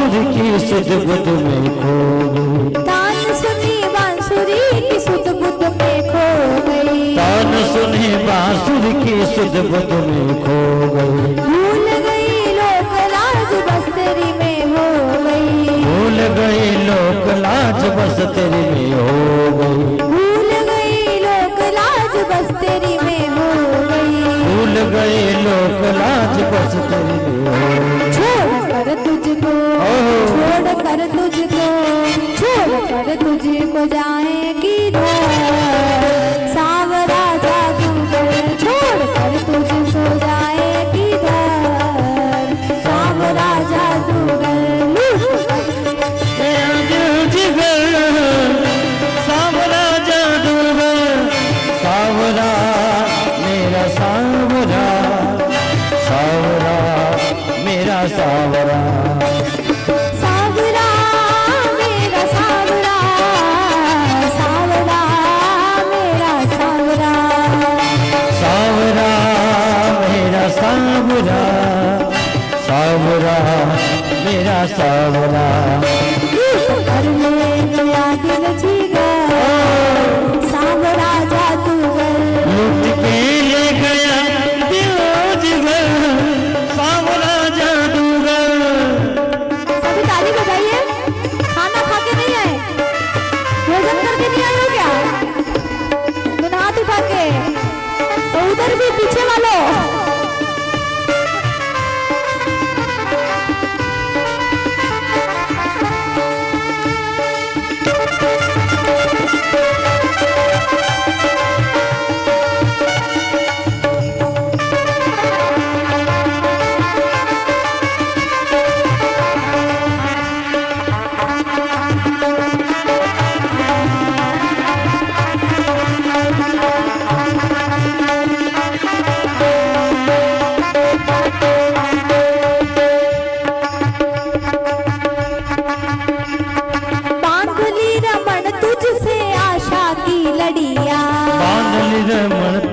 बांसुरी की सुध बुध में खो गई। तान सुनी बांसुरी की सुध बुध में खो गई। तान सुनी बांसुरी की सुध बुध में खो गई। भूल गई लोक लाज बस तेरी में हो गई। भूल गई लोक लाज बस तेरी में हो गई। भूल गई लोक लाज बस तेरी में हो गई। भूल गई लोक लाज बस तेरी में हो गई। छोड़ कर तुझको, छोड़ कर तुझको, छोड़ कर तुझको जाएगी धर सांवरा जादूगर। छोड़ कर तुझको जाएगी धर सांवरा जादूगर। सांवरा जादूगर, सांवरा मेरा सांवरा, सांवरा मेरा सांवरा। सांवरा मेरा सांवरा, सांवरा मेरा सांवरा। सांवरा मेरा सांवरा, सांवरा मेरा सांवरा। कर ले गया दिल जिगर सांवरा जादूगर। लुट के ले गया दिल जिगर सांवरा जादूगर। सभी ताली बजाइए। खाना खा के नहीं आए, भोजन करके नहीं आए हो क्या? तो हाथ उठा के, तो उधर भी पीछे वालों।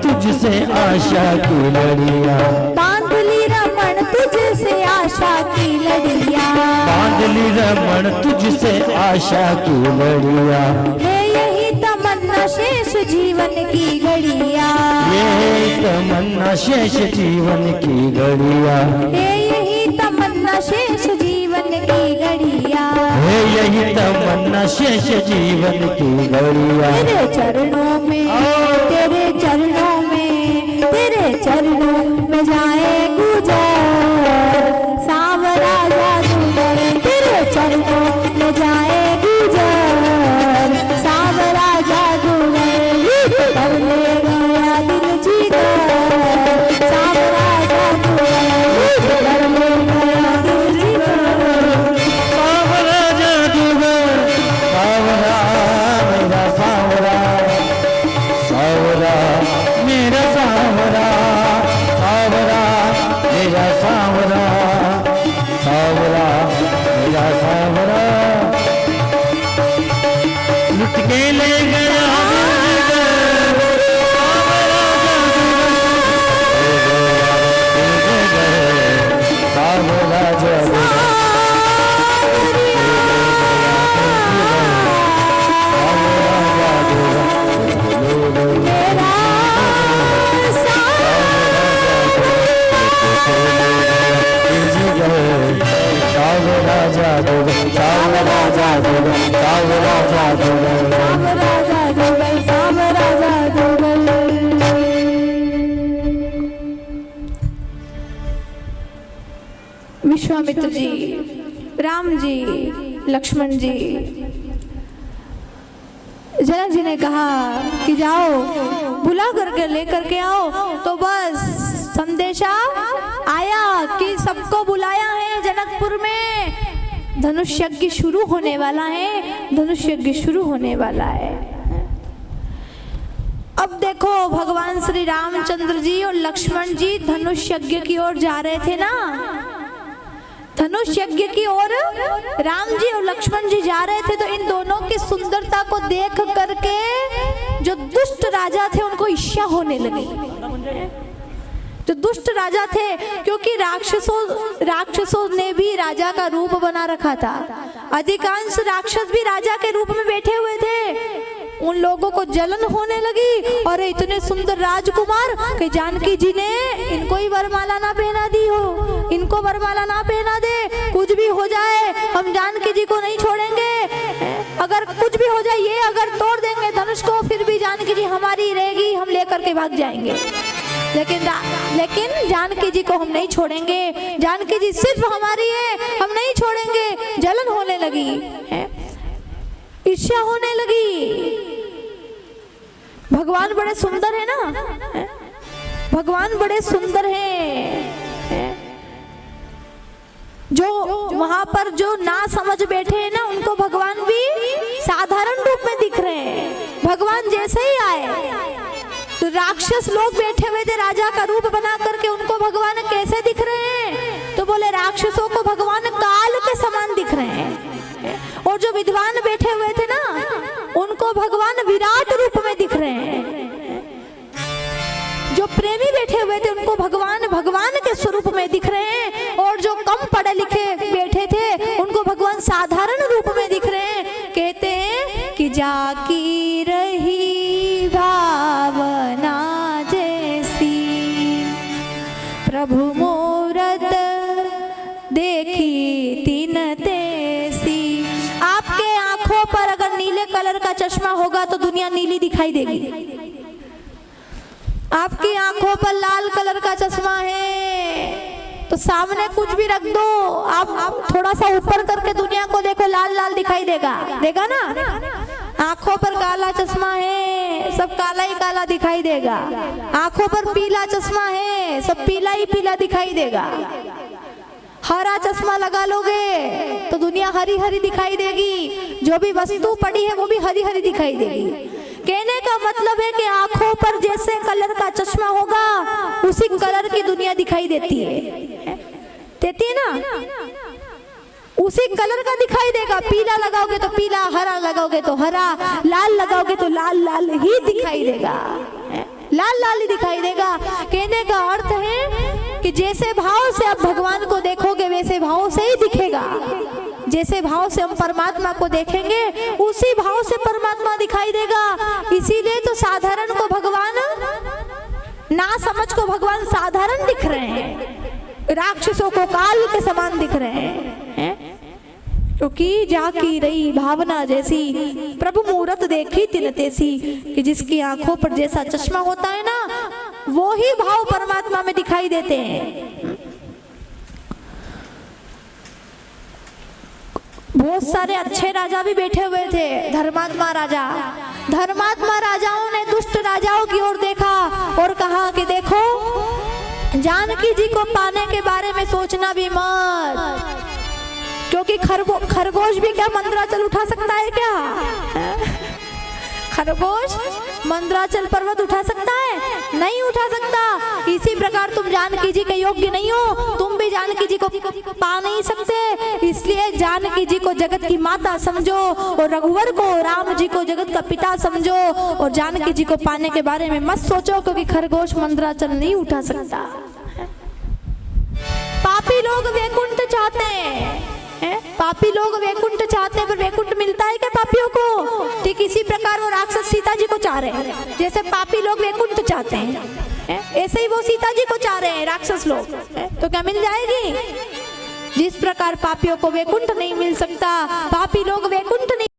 तुझसे आशा की लड़िया। बांध ली रमन तुझसे आशा की लड़िया। बांध ली रमन तुझसे आशा की लड़िया। है यही तमन्ना शेष जीवन की घड़िया। ये तमन्ना शेष जीवन की घड़िया। है यही तमन्ना शेष जीवन की घड़िया। है यही तमन्ना शेष जीवन की घड़िया। तेरे चरणों में, तेरे चरणों में, तेरे चरणों में जाए गुजर सांवरा जादूगर। तेरे चरणों में जाए गुजर सांवरा जादूगर। कर ले गया दिल जिगर सांवरा जादूगर। कर ले गया दिल जिगर सांवरा जादूगर, सांवरा मेरा सांवरा, सांवरा मेरा सांवरा, सांवरा मेरा सांवरा, सांवरा मेरा सांवरा। लुट के ले गया सांवरा जादूगर। विश्वामित्र जी, राम जी, लक्ष्मण जी, जनक जी ने कहा कि जाओ बुला करके लेकर के आओ। तो बस संदेशा आया कि सबको बुलाया है जनकपुर में, धनुष यज्ञ शुरू होने वाला है, धनुष यज्ञ शुरू होने वाला है। अब देखो भगवान श्री रामचंद्र जी और लक्ष्मण जी धनुष यज्ञ की ओर जा रहे थे ना, धनुष यज्ञ की ओर राम जी और लक्ष्मण जी जा रहे थे। तो इन दोनों की सुंदरता को देख करके जो दुष्ट राजा थे उनको ईर्ष्या होने लगी। जो दुष्ट राजा थे, क्योंकि राक्षसों ने भी राजा का रूप बना रखा था। अधिकांश राक्षस भी राजा के रूप में बैठे हुए थे। उन लोगों को जलन होने लगी, और इतने सुंदर राजकुमार कि जानकी जी ने इनको ही वरमाला ना पहना दी हो, इनको वरमाला ना पहना दे। कुछ भी हो जाए हम जानकी जी को नहीं छोड़ेंगे, अगर कुछ भी हो जाए, ये अगर तोड़ देंगे धनुष को, फिर भी जानकी जी हमारी रहेगी, हम लेकर के भाग जाएंगे। लेकिन जानकी जी को हम नहीं छोड़ेंगे, जानकी जी सिर्फ हमारी है, हम नहीं छोड़ेंगे। जलन होने लगी, ईर्ष्या होने लगी। भगवान बड़े सुंदर है ना, भगवान बड़े सुंदर हैं। जो वहां पर जो ना समझ बैठे हैं ना, उनको भगवान भी साधारण रूप में दिख रहे हैं। भगवान जैसे ही आए तो राक्षस लोग बैठे हुए थे राजा का रूप बना करके, उनको भगवान कैसे दिख रहे हैं? तो बोले राक्षसों को भगवान काल के समान दिख रहे हैं, और जो विद्वान बैठे हुए थे ना, उनको भगवान विराट रूप में दिख रहे हैं। जो प्रेमी बैठे हुए थे उनको भगवान के स्वरूप में दिख रहे हैं, और जो कम पढ़े लिखे बैठे थे उनको भगवान साधारण रूप में दिख रहे हैं। कहते हैं कि जाकी रही भावना जैसी, प्रभु मूरत देखी तीन तैसी। आपके आंखों पर अगर नीले कलर का चश्मा होगा तो दुनिया नीली दिखाई देगी। आपकी आंखों पर लाल कलर का चश्मा है तो सामने कुछ भी रख दो, आप थोड़ा सा ऊपर करके दुनिया को देखो, लाल लाल दिखाई देगा ना। आंखों पर काला चश्मा है, सब काला ही काला दिखाई देगा। आंखों पर पीला चश्मा है, सब पीला ही पीला दिखाई देगा। हरा चश्मा लगा लोगे तो दुनिया हरी हरी दिखाई देगी, जो भी वस्तु पड़ी है वो भी हरी हरी दिखाई देगी। कहने का मतलब है कि आंखों पर जैसे कलर का चश्मा होगा, उसी कलर की दुनिया दिखाई देती है ना, उसी कलर का दिखाई देगा। पीला लगाओगे तो पीला, हरा लगाओगे तो हरा, लाल लगाओगे तो लाल लाल ही दिखाई देगा, लाल लाल ही दिखाई देगा। कहने का अर्थ है कि जैसे भाव से आप भगवान को देखोगे वैसे भाव से ही दिखेगा। जैसे भाव से हम परमात्मा को देखेंगे उसी भाव से परमात्मा दिखाई देगा। इसीलिए तो साधारण को भगवान, ना समझ को भगवान साधारण दिख रहे हैं, राक्षसों को काल के समान दिख रहे हैं। क्योंकि जाकी रही भावना जैसी, प्रभु मूरत देखी तिन तैसी, कि जिसकी आंखों पर जैसा चश्मा होता है ना, वो ही भाव परमात्मा में दिखाई देते हैं। बहुत सारे अच्छे राजा भी बैठे हुए थे, धर्मात्मा राजा। धर्मात्मा राजाओं ने दुष्ट राजाओं की ओर देखा और कहा कि देखो, जानकी जी को पाने के बारे में सोचना भी मत, क्योंकि खरगोश भी क्या मंदराचल उठा सकता है क्या? खरगोश मंदराचल पर्वत उठा सकता है? नहीं उठा सकता। इसी प्रकार तुम जानकी जी के योग्य नहीं हो, तुम भी जानकी जी को पा नहीं सकते। इसलिए जानकी जी को जगत की माता समझो, और रघुवर को, राम जी को जगत का पिता समझो, और जानकी जी को पाने के बारे में मत सोचो, क्योंकि खरगोश मंदराचल नहीं उठा सकता। पापी लोग वैकुंठ चाहते हैं, पापी लोग वैकुंठ चाहते हैं, पर वैकुंठ मिलता है क्या पापियों को? ठीक इसी प्रकार वो राक्षस सीता जी को चाह रहे हैं, जैसे पापी लोग वैकुंठ चाहते हैं, ऐसे ही वो सीता जी को चाह रहे हैं राक्षस लोग। तो क्या मिल जाएगी? जिस प्रकार पापियों को वैकुंठ नहीं मिल सकता, पापी